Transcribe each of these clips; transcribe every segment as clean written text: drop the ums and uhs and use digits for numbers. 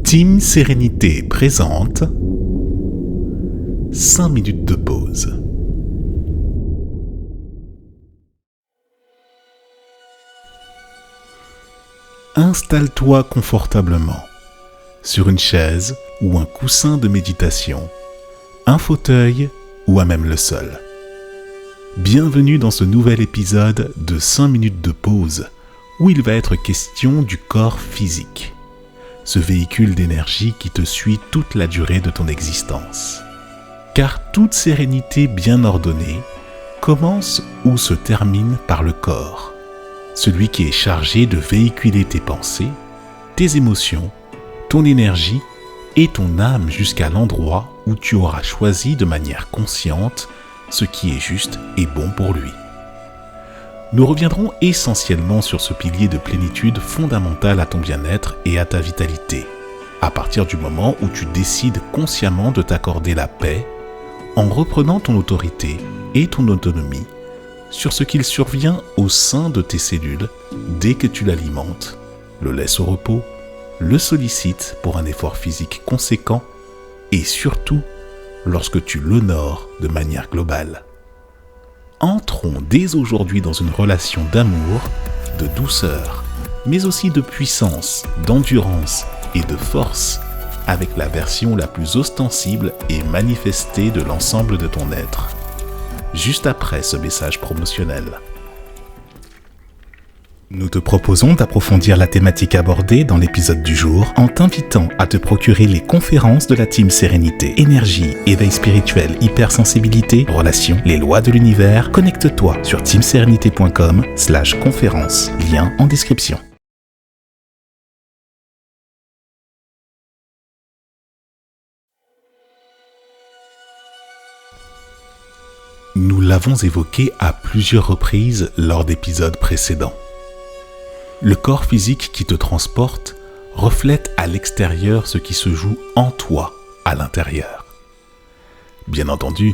Team Sérénité présente 5 minutes de pause. Installe-toi confortablement sur une chaise ou un coussin de méditation, un fauteuil ou à même le sol. Bienvenue dans ce nouvel épisode de 5 minutes de pause où il va être question du corps physique, ce véhicule d'énergie qui te suit toute la durée de ton existence. Car toute sérénité bien ordonnée commence ou se termine par le corps, celui qui est chargé de véhiculer tes pensées, tes émotions, ton énergie et ton âme jusqu'à l'endroit où tu auras choisi de manière consciente ce qui est juste et bon pour lui. Nous reviendrons essentiellement sur ce pilier de plénitude fondamental à ton bien-être et à ta vitalité, à partir du moment où tu décides consciemment de t'accorder la paix en reprenant ton autorité et ton autonomie sur ce qu'il survient au sein de tes cellules dès que tu l'alimentes, le laisses au repos, le sollicites pour un effort physique conséquent et surtout lorsque tu l'honores de manière globale. Entrons dès aujourd'hui dans une relation d'amour, de douceur, mais aussi de puissance, d'endurance et de force avec la version la plus ostensible et manifestée de l'ensemble de ton être. Juste après ce message promotionnel. Nous te proposons d'approfondir la thématique abordée dans l'épisode du jour en t'invitant à te procurer les conférences de la Team Sérénité, énergie, éveil spirituel, hypersensibilité, relations, les lois de l'univers. Connecte-toi sur teamsérénité.com/conférence, lien en description. Nous l'avons évoqué à plusieurs reprises lors d'épisodes précédents. Le corps physique qui te transporte reflète à l'extérieur ce qui se joue en toi, à l'intérieur. Bien entendu,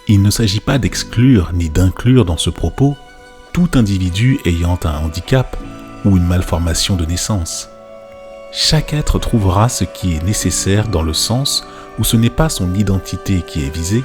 il ne s'agit pas d'exclure ni d'inclure dans ce propos tout individu ayant un handicap ou une malformation de naissance. Chaque être trouvera ce qui est nécessaire dans le sens où ce n'est pas son identité qui est visée,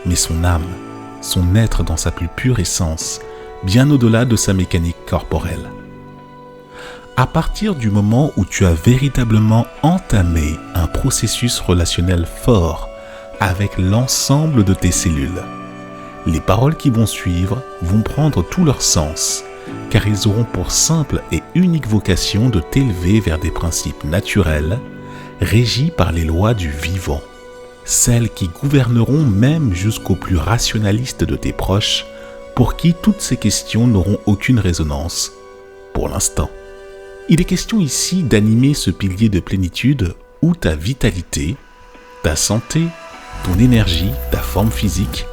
mais son âme, son être dans sa plus pure essence, bien au-delà de sa mécanique corporelle. À partir du moment où tu as véritablement entamé un processus relationnel fort avec l'ensemble de tes cellules, les paroles qui vont suivre vont prendre tout leur sens, car ils auront pour simple et unique vocation de t'élever vers des principes naturels, régis par les lois du vivant, celles qui gouverneront même jusqu'aux plus rationalistes de tes proches, pour qui toutes ces questions n'auront aucune résonance, pour l'instant. Il est question ici d'animer ce pilier de plénitude où ta vitalité, ta santé, ton énergie, ta forme physique,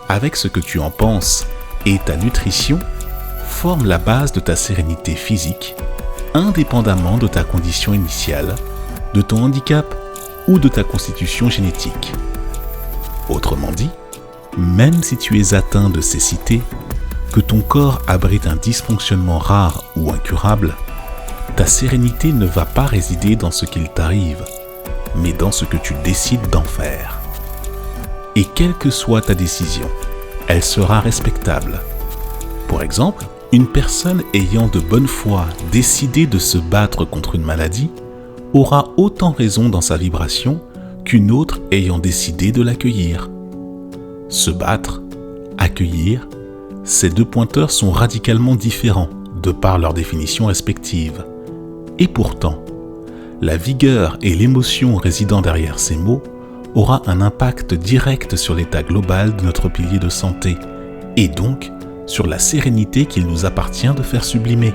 avec ce que tu en penses et ta nutrition, forment la base de ta sérénité physique, indépendamment de ta condition initiale, de ton handicap ou de ta constitution génétique. Autrement dit, même si tu es atteint de cécité, que ton corps abrite un dysfonctionnement rare ou incurable, ta sérénité ne va pas résider dans ce qu'il t'arrive, mais dans ce que tu décides d'en faire. Et quelle que soit ta décision, elle sera respectable. Pour exemple, une personne ayant de bonne foi décidé de se battre contre une maladie aura autant raison dans sa vibration qu'une autre ayant décidé de l'accueillir. Se battre, accueillir, ces deux pointeurs sont radicalement différents de par leurs définitions respectives. Et pourtant, la vigueur et l'émotion résidant derrière ces mots aura un impact direct sur l'état global de notre pilier de santé et donc sur la sérénité qu'il nous appartient de faire sublimer.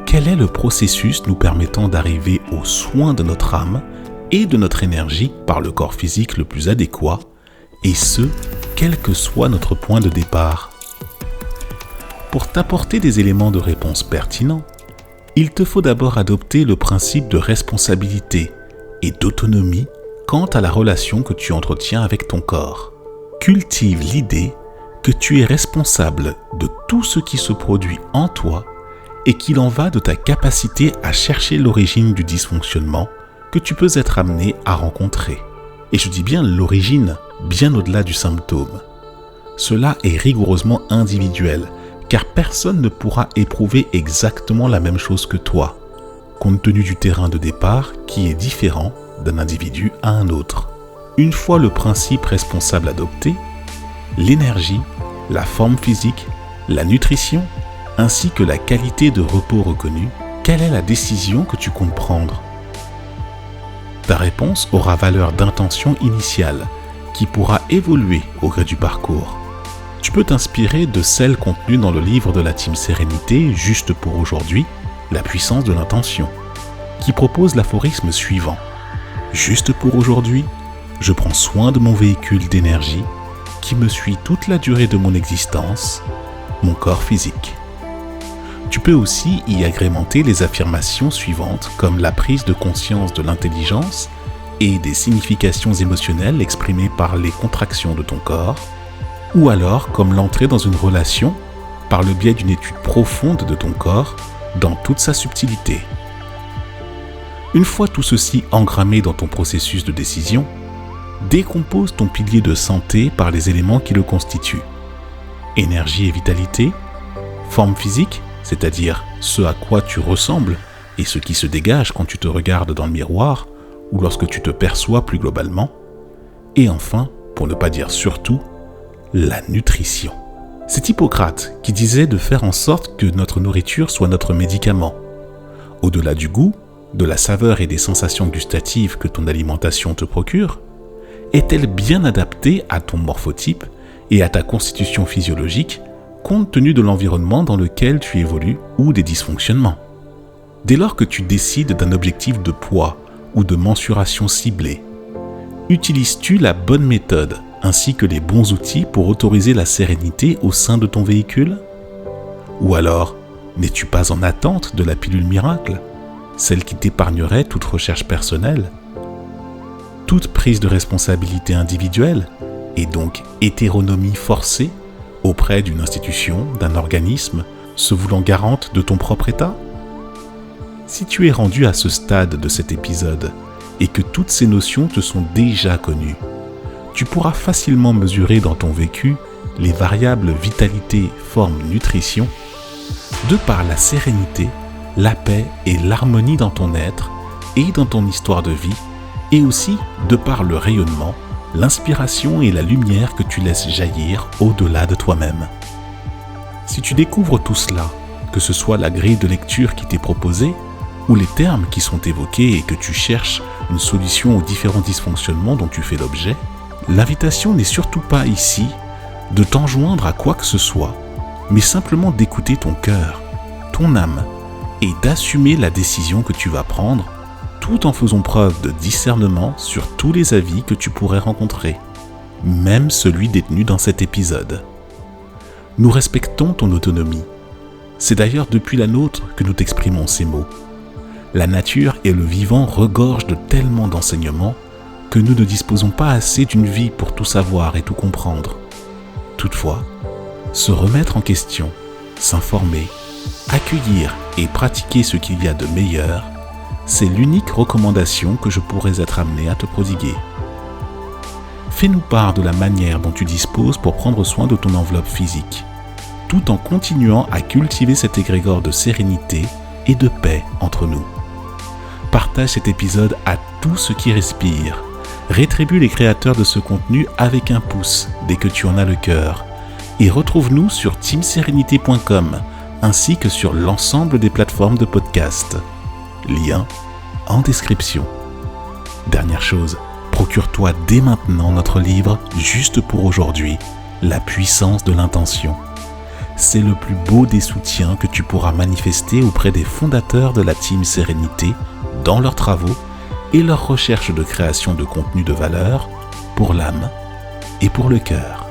Quel est le processus nous permettant d'arriver aux soins de notre âme et de notre énergie par le corps physique le plus adéquat, et ce, quel que soit notre point de départ? Pour t'apporter des éléments de réponse pertinents, il te faut d'abord adopter le principe de responsabilité et d'autonomie quant à la relation que tu entretiens avec ton corps. Cultive l'idée que tu es responsable de tout ce qui se produit en toi et qu'il en va de ta capacité à chercher l'origine du dysfonctionnement que tu peux être amené à rencontrer. Et je dis bien l'origine, bien au-delà du symptôme. Cela est rigoureusement individuel, car personne ne pourra éprouver exactement la même chose que toi, compte tenu du terrain de départ qui est différent d'un individu à un autre. Une fois le principe responsable adopté, l'énergie, la forme physique, la nutrition, ainsi que la qualité de repos reconnue, quelle est la décision que tu comptes prendre ? Ta réponse aura valeur d'intention initiale, qui pourra évoluer au gré du parcours. Tu peux t'inspirer de celle contenue dans le livre de la Team Sérénité, Juste pour aujourd'hui, La puissance de l'intention, qui propose l'aphorisme suivant. Juste pour aujourd'hui, je prends soin de mon véhicule d'énergie qui me suit toute la durée de mon existence, mon corps physique. Tu peux aussi y agrémenter les affirmations suivantes comme la prise de conscience de l'intelligence et des significations émotionnelles exprimées par les contractions de ton corps, ou alors comme l'entrée dans une relation par le biais d'une étude profonde de ton corps dans toute sa subtilité. Une fois tout ceci engrammé dans ton processus de décision, décompose ton pilier de santé par les éléments qui le constituent. Énergie et vitalité, forme physique, c'est-à-dire ce à quoi tu ressembles et ce qui se dégage quand tu te regardes dans le miroir ou lorsque tu te perçois plus globalement. Et enfin, pour ne pas dire surtout, la nutrition. C'est Hippocrate qui disait de faire en sorte que notre nourriture soit notre médicament. Au-delà du goût, de la saveur et des sensations gustatives que ton alimentation te procure, est-elle bien adaptée à ton morphotype et à ta constitution physiologique compte tenu de l'environnement dans lequel tu évolues ou des dysfonctionnements. Dès lors que tu décides d'un objectif de poids ou de mensuration ciblée, utilises-tu la bonne méthode ainsi que les bons outils pour autoriser la sérénité au sein de ton véhicule ? Ou alors, n'es-tu pas en attente de la pilule miracle, celle qui t'épargnerait toute recherche personnelle ? Toute prise de responsabilité individuelle et donc hétéronomie forcée auprès d'une institution, d'un organisme, se voulant garante de ton propre état ? Si tu es rendu à ce stade de cet épisode et que toutes ces notions te sont déjà connues, tu pourras facilement mesurer dans ton vécu les variables vitalité, forme, nutrition, de par la sérénité, la paix et l'harmonie dans ton être et dans ton histoire de vie, et aussi de par le rayonnement, l'inspiration et la lumière que tu laisses jaillir au-delà de toi-même. Si tu découvres tout cela, que ce soit la grille de lecture qui t'est proposée, ou les termes qui sont évoqués et que tu cherches une solution aux différents dysfonctionnements dont tu fais l'objet, l'invitation n'est surtout pas ici de t'enjoindre à quoi que ce soit, mais simplement d'écouter ton cœur, ton âme, et d'assumer la décision que tu vas prendre, tout en faisant preuve de discernement sur tous les avis que tu pourrais rencontrer, même celui détenu dans cet épisode. Nous respectons ton autonomie. C'est d'ailleurs depuis la nôtre que nous t'exprimons ces mots. La nature et le vivant regorgent de tellement d'enseignements que nous ne disposons pas assez d'une vie pour tout savoir et tout comprendre. Toutefois, se remettre en question, s'informer, accueillir et pratiquer ce qu'il y a de meilleur, c'est l'unique recommandation que je pourrais être amené à te prodiguer. Fais-nous part de la manière dont tu disposes pour prendre soin de ton enveloppe physique, tout en continuant à cultiver cet égrégore de sérénité et de paix entre nous. Partage cet épisode à tout ce qui respire. Rétribue les créateurs de ce contenu avec un pouce dès que tu en as le cœur. Et retrouve-nous sur teamserenity.com ainsi que sur l'ensemble des plateformes de podcast. Lien en description. Dernière chose, procure-toi dès maintenant notre livre Juste pour aujourd'hui, La puissance de l'intention. C'est le plus beau des soutiens que tu pourras manifester auprès des fondateurs de la Team Sérénité dans leurs travaux et leur recherche de création de contenu de valeur pour l'âme et pour le cœur.